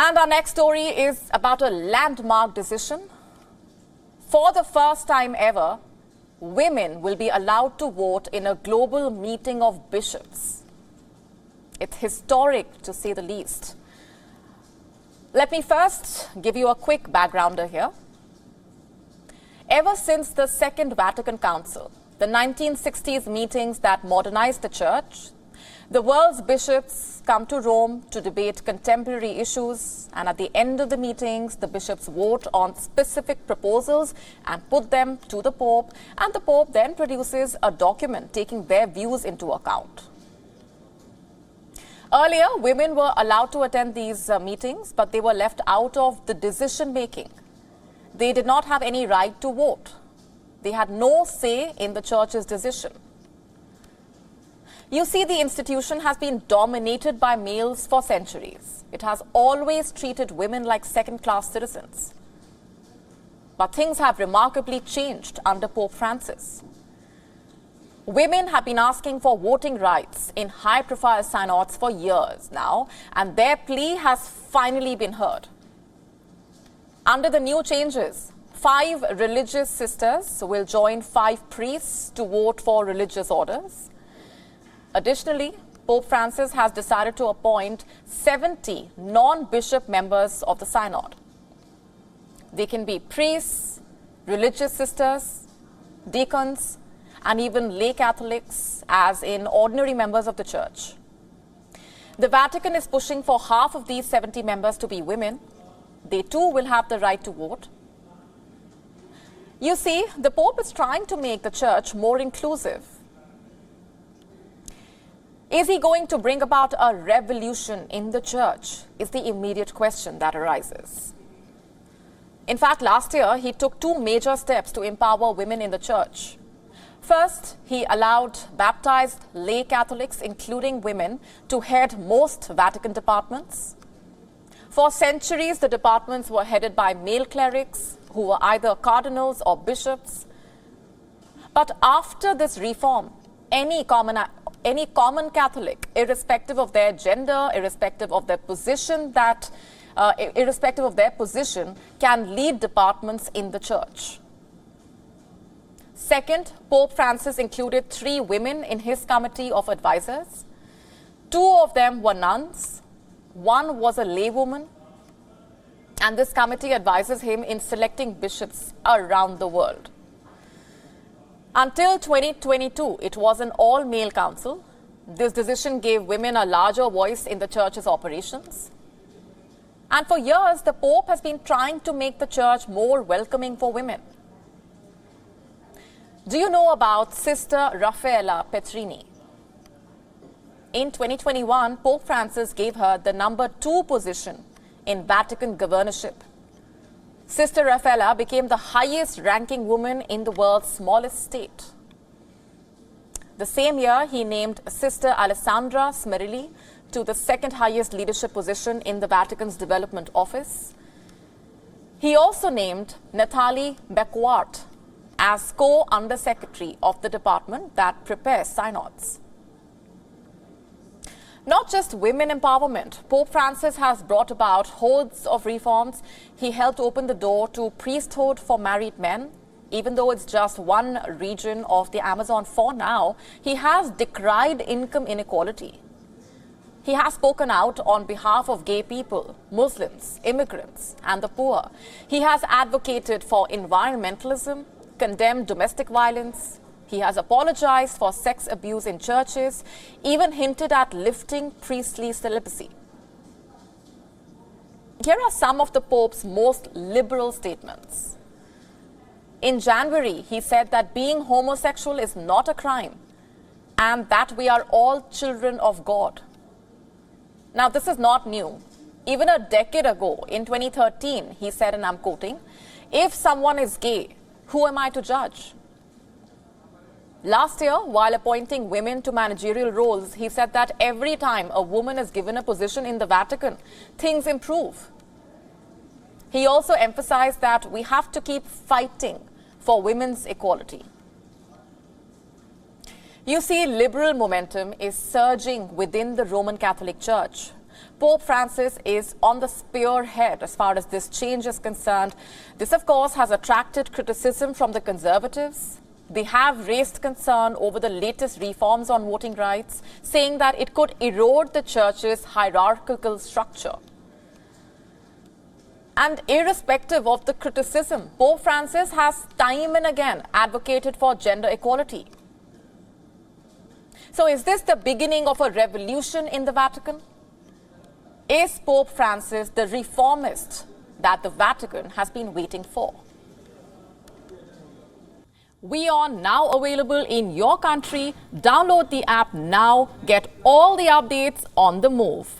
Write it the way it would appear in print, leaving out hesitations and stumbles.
And our next story is about a landmark decision. For the first time ever, women will be allowed to vote in a global meeting of bishops. It's historic, to say the least. Let me first give you a quick backgrounder here. Ever since the Second Vatican Council, the 1960s meetings that modernized the Church, the world's bishops come to Rome to debate contemporary issues, and at the end of the meetings, the bishops vote on specific proposals and put them to the Pope, and the Pope then produces a document taking their views into account. Earlier, women were allowed to attend these meetings, but they were left out of the decision-making. They did not have any right to vote. They had no say in the Church's decision. You see, the institution has been dominated by males for centuries. It has always treated women like second-class citizens. But things have remarkably changed under Pope Francis. Women have been asking for voting rights in high-profile synods for years now, and their plea has finally been heard. Under the new changes, 5 religious sisters will join 5 priests to vote for religious orders. Additionally, Pope Francis has decided to appoint 70 non-bishop members of the synod. They can be priests, religious sisters, deacons, and even lay Catholics, as in ordinary members of the Church. The Vatican is pushing for half of these 70 members to be women. They too will have the right to vote. You see, the Pope is trying to make the Church more inclusive. Is he going to bring about a revolution in the Church? Is the immediate question that arises. In fact, last year, he took 2 major steps to empower women in the Church. First, he allowed baptized lay Catholics, including women, to head most Vatican departments. For centuries, the departments were headed by male clerics who were either cardinals or bishops. But after this reform, any common Catholic, irrespective of their gender, irrespective of their position, can lead departments in the Church. Second, Pope Francis included 3 women in his committee of advisors. 2 of them were nuns. 1 was a laywoman. And this committee advises him in selecting bishops around the world. Until 2022, it was an all-male council. This decision gave women a larger voice in the Church's operations. And for years, the Pope has been trying to make the Church more welcoming for women. Do you know about Sister Raffaella Petrini? In 2021, Pope Francis gave her the number 2 position in Vatican governorship. Sister Raffaella became the highest-ranking woman in the world's smallest state. The same year, he named Sister Alessandra Smerilli to the 2nd highest leadership position in the Vatican's development office. He also named Nathalie Becquart as co-undersecretary of the department that prepares synods. Not just women empowerment, Pope Francis has brought about hordes of reforms. He helped open the door to priesthood for married men. Even though it's just one region of the Amazon for now, he has decried income inequality. He has spoken out on behalf of gay people, Muslims, immigrants, and the poor. He has advocated for environmentalism, condemned domestic violence. He has apologized for sex abuse in churches, even hinted at lifting priestly celibacy. Here are some of the Pope's most liberal statements. In January, he said that being homosexual is not a crime and that we are all children of God. Now, this is not new. Even a decade ago, in 2013, he said, and I'm quoting, "If someone is gay, who am I to judge?" Last year, while appointing women to managerial roles, he said that every time a woman is given a position in the Vatican, things improve. He also emphasized that we have to keep fighting for women's equality. You see, liberal momentum is surging within the Roman Catholic Church. Pope Francis is on the spearhead as far as this change is concerned. This, of course, has attracted criticism from the conservatives. They have raised concern over the latest reforms on voting rights, saying that it could erode the church's hierarchical structure. And irrespective of the criticism, Pope Francis has time and again advocated for gender equality. So is this the beginning of a revolution in the Vatican? Is Pope Francis the reformist that the Vatican has been waiting for? WION now available in your country. Download the app now. Get all the updates on the move.